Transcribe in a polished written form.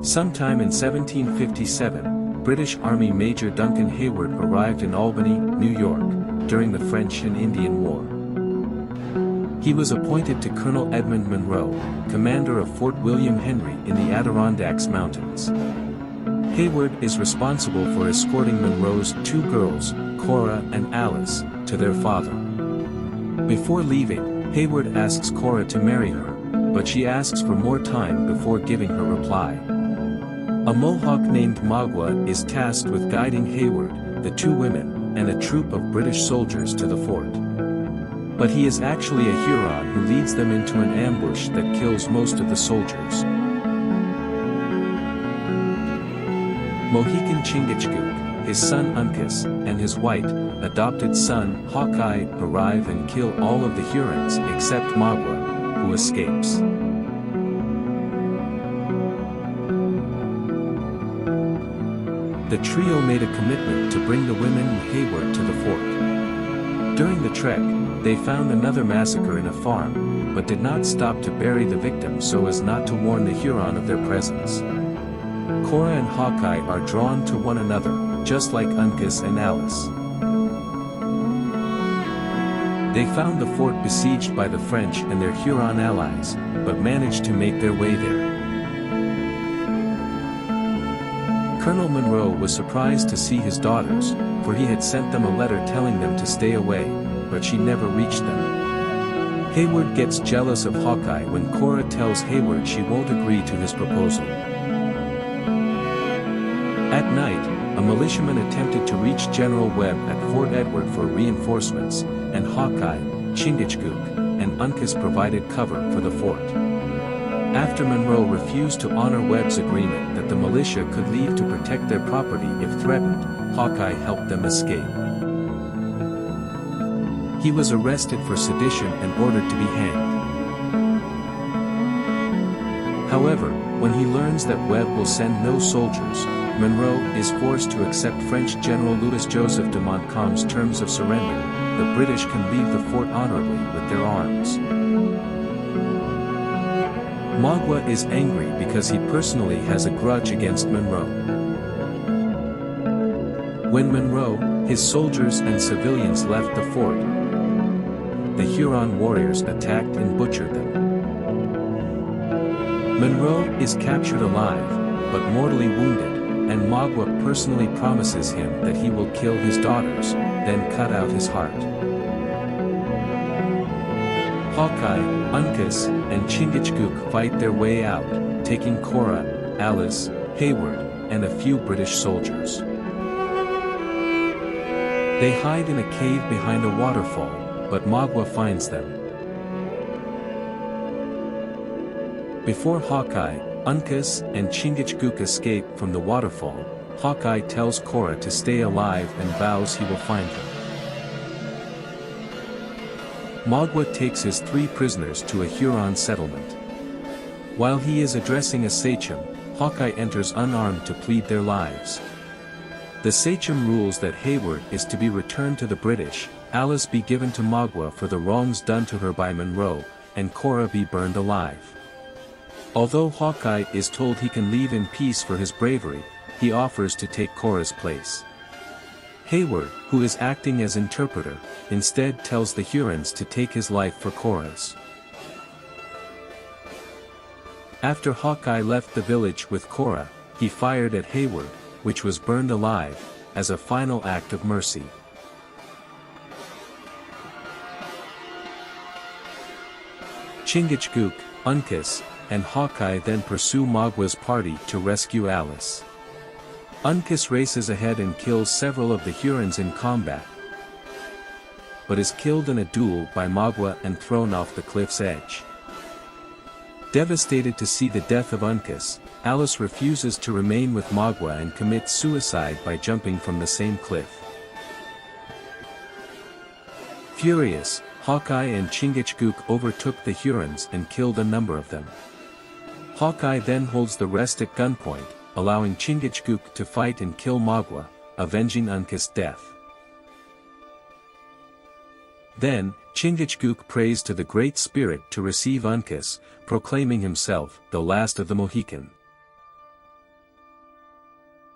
Sometime in 1757, British Army Major Duncan Hayward arrived in Albany, New York, during the French and Indian War. He was appointed to Colonel Edmund Monroe, commander of Fort William Henry in the Adirondacks Mountains. Hayward is responsible for escorting Monroe's two girls, Cora and Alice, to their father. Before leaving, Hayward asks Cora to marry her, but she asks for more time before giving her reply. A Mohawk named Magua is tasked with guiding Hayward, the two women, and a troop of British soldiers to the fort. But he is actually a Huron who leads them into an ambush that kills most of the soldiers. Mohican Chingachgook, his son Uncas, and his white, adopted son Hawkeye arrive and kill all of the Hurons except Magua, who escapes. The trio made a commitment to bring the women and Hayward to the fort. During the trek, they found another massacre in a farm, but did not stop to bury the victims so as not to warn the Huron of their presence. Cora and Hawkeye are drawn to one another, just like Uncas and Alice. They found the fort besieged by the French and their Huron allies, but managed to make their way there. Colonel Monroe was surprised to see his daughters, for he had sent them a letter telling them to stay away, but she never reached them. Hayward gets jealous of Hawkeye when Cora tells Hayward she won't agree to his proposal. At night, a militiaman attempted to reach General Webb at Fort Edward for reinforcements, and Hawkeye, Chingachgook, and Uncas provided cover for the fort. After Monroe refused to honor Webb's agreement that the militia could leave to protect their property if threatened, Hawkeye helped them escape. He was arrested for sedition and ordered to be hanged. However, when he learns that Webb will send no soldiers, Monroe is forced to accept French General Louis-Joseph de Montcalm's terms of surrender. The British can leave the fort honorably with their arms. Magua is angry because he personally has a grudge against Monroe. When Monroe, his soldiers and civilians left the fort, the Huron warriors attacked and butchered them. Monroe is captured alive, but mortally wounded, and Magua personally promises him that he will kill his daughters, then cut out his heart. Hawkeye, Uncas, and Chingachgook fight their way out, taking Cora, Alice, Hayward, and a few British soldiers. They hide in a cave behind a waterfall, but Magua finds them. Before Hawkeye, Uncas, and Chingachgook escape from the waterfall, Hawkeye tells Cora to stay alive and vows he will find her. Magua takes his 3 prisoners to a Huron settlement. While he is addressing a sachem, Hawkeye enters unarmed to plead their lives. The sachem rules that Hayward is to be returned to the British, Alice be given to Magua for the wrongs done to her by Monroe, and Cora be burned alive. Although Hawkeye is told he can leave in peace for his bravery, he offers to take Cora's place. Hayward, who is acting as interpreter, instead tells the Hurons to take his life for Cora's. After Hawkeye left the village with Cora, he fired at Hayward, which was burned alive, as a final act of mercy. Chingachgook, Uncas, and Hawkeye then pursue Magua's party to rescue Alice. Uncas races ahead and kills several of the Hurons in combat, but is killed in a duel by Magua and thrown off the cliff's edge. Devastated to see the death of Uncas, Alice refuses to remain with Magua and commits suicide by jumping from the same cliff. Furious, Hawkeye and Chingachgook overtook the Hurons and killed a number of them. Hawkeye then holds the rest at gunpoint, allowing Chingachgook to fight and kill Magua, avenging Uncas' death. Then, Chingachgook prays to the Great Spirit to receive Uncas, proclaiming himself the last of the Mohican.